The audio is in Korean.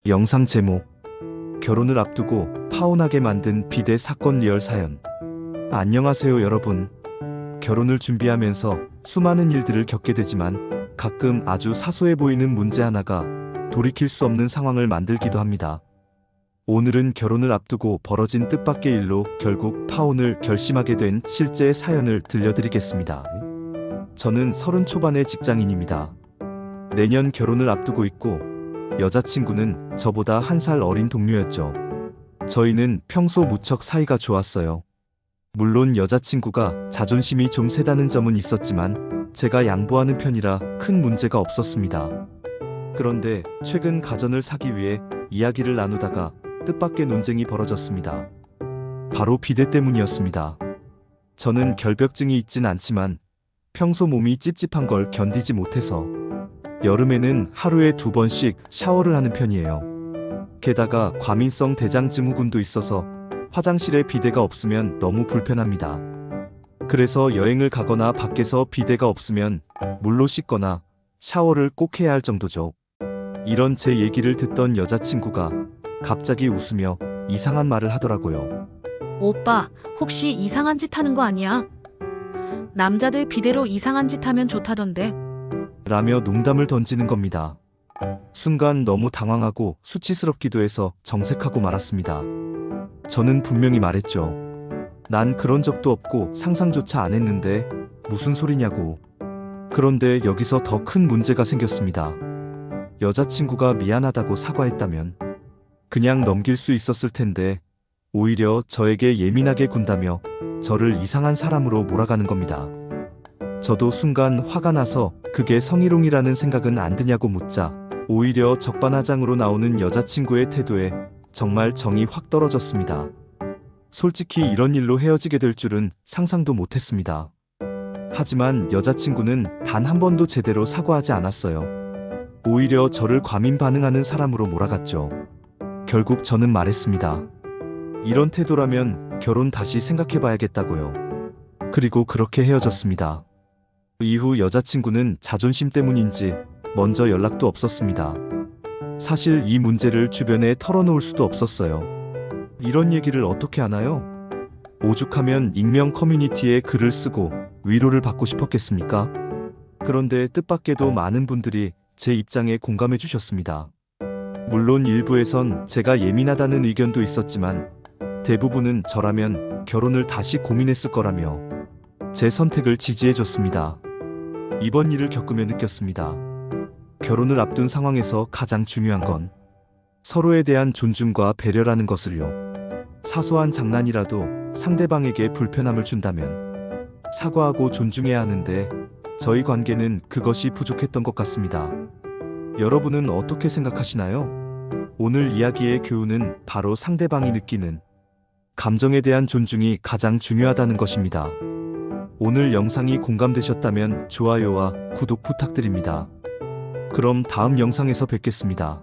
영상 제목: 결혼을 앞두고 파혼하게 만든 비대 사건 리얼 사연. 안녕하세요 여러분. 결혼을 준비하면서 수많은 일들을 겪게 되지만 가끔 아주 사소해 보이는 문제 하나가 돌이킬 수 없는 상황을 만들기도 합니다. 오늘은 결혼을 앞두고 벌어진 뜻밖의 일로 결국 파혼을 결심하게 된 실제의 사연을 들려드리겠습니다. 저는 30 초반의 직장인입니다. 내년 결혼을 앞두고 있고 여자친구는 저보다 1살 어린 동료였죠. 저희는 평소 무척 사이가 좋았어요. 물론 여자친구가 자존심이 좀 세다는 점은 있었지만 제가 양보하는 편이라 큰 문제가 없었습니다. 그런데 최근 가전을 사기 위해 이야기를 나누다가 뜻밖의 논쟁이 벌어졌습니다. 바로 비대 때문이었습니다. 저는 결벽증이 있진 않지만 평소 몸이 찝찝한 걸 견디지 못해서 여름에는 하루에 2번씩 샤워를 하는 편이에요. 게다가 과민성 대장 증후군도 있어서 화장실에 비데가 없으면 너무 불편합니다. 그래서 여행을 가거나 밖에서 비데가 없으면 물로 씻거나 샤워를 꼭 해야 할 정도죠. 이런 제 얘기를 듣던 여자친구가 갑자기 웃으며 이상한 말을 하더라고요. 오빠, 혹시 이상한 짓 하는 거 아니야? 남자들 비대로 이상한 짓 하면 좋다던데. 라며 농담을 던지는 겁니다. 순간 너무 당황하고 수치스럽기도 해서 정색하고 말았습니다. 저는 분명히 말했죠. 난 그런 적도 없고 상상조차 안 했는데 무슨 소리냐고. 그런데 여기서 더 큰 문제가 생겼습니다. 여자친구가 미안하다고 사과했다면 그냥 넘길 수 있었을 텐데 오히려 저에게 예민하게 군다며 저를 이상한 사람으로 몰아가는 겁니다. 저도 순간 화가 나서 그게 성희롱이라는 생각은 안 드냐고 묻자 오히려 적반하장으로 나오는 여자친구의 태도에 정말 정이 확 떨어졌습니다. 솔직히 이런 일로 헤어지게 될 줄은 상상도 못했습니다. 하지만 여자친구는 단 한 번도 제대로 사과하지 않았어요. 오히려 저를 과민 반응하는 사람으로 몰아갔죠. 결국 저는 말했습니다. 이런 태도라면 결혼 다시 생각해봐야겠다고요. 그리고 그렇게 헤어졌습니다. 이후 여자친구는 자존심 때문인지 먼저 연락도 없었습니다. 사실 이 문제를 주변에 털어놓을 수도 없었어요. 이런 얘기를 어떻게 하나요? 오죽하면 익명 커뮤니티에 글을 쓰고 위로를 받고 싶었겠습니까? 그런데 뜻밖에도 많은 분들이 제 입장에 공감해 주셨습니다. 물론 일부에선 제가 예민하다는 의견도 있었지만 대부분은 저라면 결혼을 다시 고민했을 거라며 제 선택을 지지해 줬습니다. 이번 일을 겪으며 느꼈습니다. 결혼을 앞둔 상황에서 가장 중요한 건 서로에 대한 존중과 배려라는 것을요. 사소한 장난이라도 상대방에게 불편함을 준다면 사과하고 존중해야 하는데 저희 관계는 그것이 부족했던 것 같습니다. 여러분은 어떻게 생각하시나요? 오늘 이야기의 교훈은 바로 상대방이 느끼는 감정에 대한 존중이 가장 중요하다는 것입니다. 오늘 영상이 공감되셨다면 좋아요와 구독 부탁드립니다. 그럼 다음 영상에서 뵙겠습니다.